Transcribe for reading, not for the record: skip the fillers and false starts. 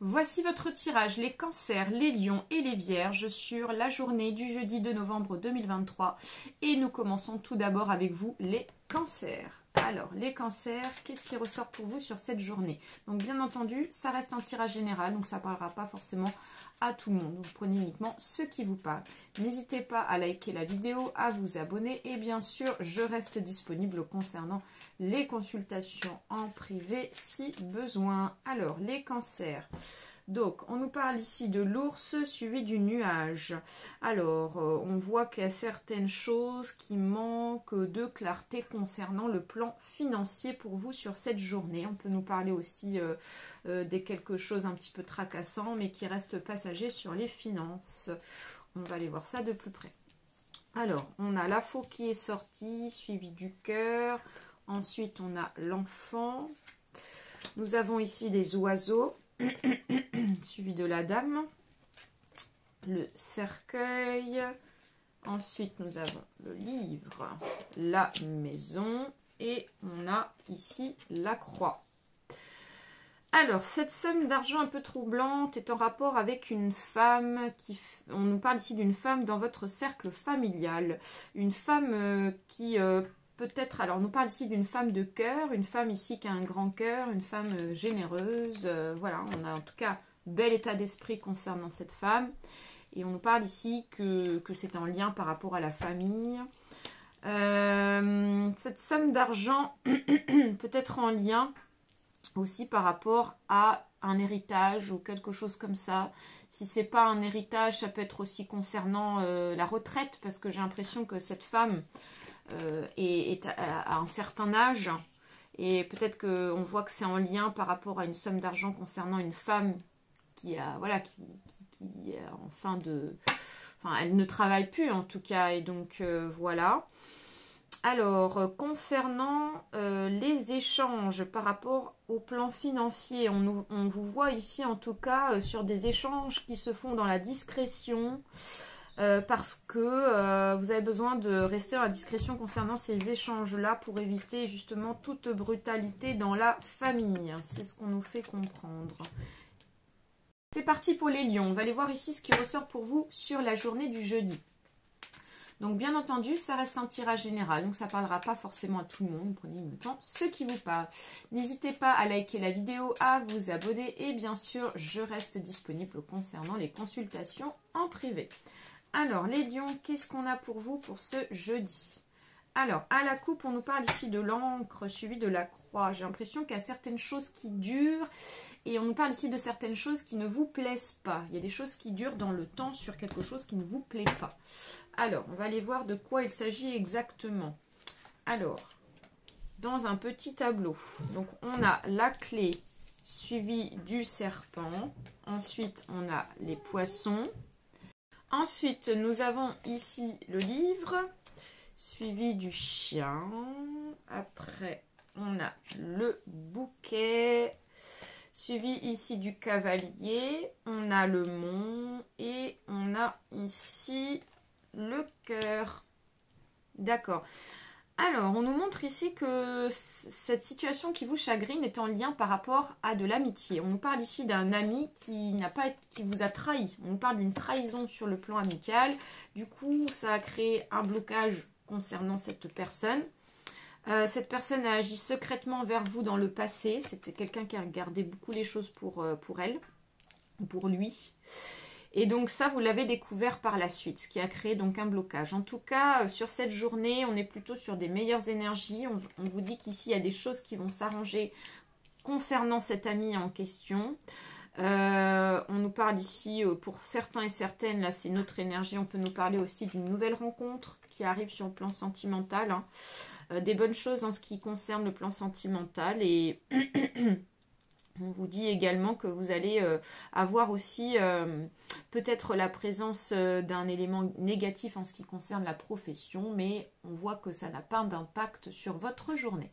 Voici votre tirage, les cancers, les lions et les vierges sur la journée du jeudi 2 novembre 2023. Et nous commençons tout d'abord avec vous, les cancers. Alors, les cancers, qu'est-ce qui ressort pour vous sur cette journée? Donc, bien entendu, ça reste un tirage général, donc ça ne parlera pas forcément à tout le monde. Vous prenez uniquement ce qui vous parle. N'hésitez pas à liker la vidéo, à vous abonner et bien sûr, je reste disponible concernant les consultations en privé si besoin. Alors, les cancers. Donc, on nous parle ici de l'ours suivi du nuage. Alors, on voit qu'il y a certaines choses qui manquent de clarté concernant le plan financier pour vous sur cette journée. On peut nous parler aussi de quelque chose un petit peu tracassant, mais qui reste passager sur les finances. On va aller voir ça de plus près. Alors, on a la faux qui est sortie, suivi du cœur. Ensuite, on a l'enfant. Nous avons ici les oiseaux. Suivi de la dame, le cercueil, ensuite nous avons le livre, la maison et on a ici la croix. Alors, cette somme d'argent un peu troublante est en rapport avec une femme on nous parle ici d'une femme dans votre cercle familial, une femme qui peut-être, alors on nous parle ici d'une femme de cœur, une femme ici qui a un grand cœur, une femme généreuse, voilà, on a en tout cas bel état d'esprit concernant cette femme. Et on nous parle ici que c'est en lien par rapport à la famille. Cette somme d'argent peut être en lien aussi par rapport à un héritage ou quelque chose comme ça. Si c'est pas un héritage, ça peut être aussi concernant la retraite, parce que j'ai l'impression que cette femme est à un certain âge. Et peut-être qu'on voit que c'est en lien par rapport à une somme d'argent concernant une femme qui a, voilà, qui est en fin de... Enfin, elle ne travaille plus en tout cas, et donc voilà. Alors, concernant les échanges par rapport au plan financier, on vous voit ici en tout cas sur des échanges qui se font dans la discrétion, parce que vous avez besoin de rester dans la discrétion concernant ces échanges-là pour éviter justement toute brutalité dans la famille. C'est ce qu'on nous fait comprendre. C'est parti pour les lions. On va aller voir ici ce qui ressort pour vous sur la journée du jeudi. Donc bien entendu, ça reste un tirage général, donc ça ne parlera pas forcément à tout le monde. Prenez le temps, ce qui vous parle. N'hésitez pas à liker la vidéo, à vous abonner et bien sûr, je reste disponible concernant les consultations en privé. Alors les lions, qu'est-ce qu'on a pour vous pour ce jeudi? Alors, à la coupe, on nous parle ici de l'encre suivi de la croix. J'ai l'impression qu'il y a certaines choses qui durent et on nous parle ici de certaines choses qui ne vous plaisent pas. Il y a des choses qui durent dans le temps sur quelque chose qui ne vous plaît pas. Alors, on va aller voir de quoi il s'agit exactement. Alors, dans un petit tableau, donc on a la clé suivie du serpent. Ensuite, on a les poissons. Ensuite, nous avons ici le livre, suivi du chien. Après, on a le bouquet, suivi ici du cavalier. On a le mont et on a ici le cœur. D'accord. Alors, on nous montre ici que cette situation qui vous chagrine est en lien par rapport à de l'amitié. On nous parle ici d'un ami qui vous a trahi. On nous parle d'une trahison sur le plan amical. Du coup, ça a créé un blocage concernant cette personne. Cette personne a agi secrètement vers vous dans le passé. C'était quelqu'un qui a gardé beaucoup les choses pour elle, pour lui. Et donc ça, vous l'avez découvert par la suite, ce qui a créé donc un blocage. En tout cas, sur cette journée, on est plutôt sur des meilleures énergies. On vous dit qu'ici, il y a des choses qui vont s'arranger concernant cet ami en question. On nous parle ici, pour certains et certaines, là c'est notre énergie, on peut nous parler aussi d'une nouvelle rencontre qui arrive sur le plan sentimental. Hein. Des bonnes choses en ce qui concerne le plan sentimental et... On vous dit également que vous allez avoir aussi peut-être la présence d'un élément négatif en ce qui concerne la profession, mais on voit que ça n'a pas d'impact sur votre journée.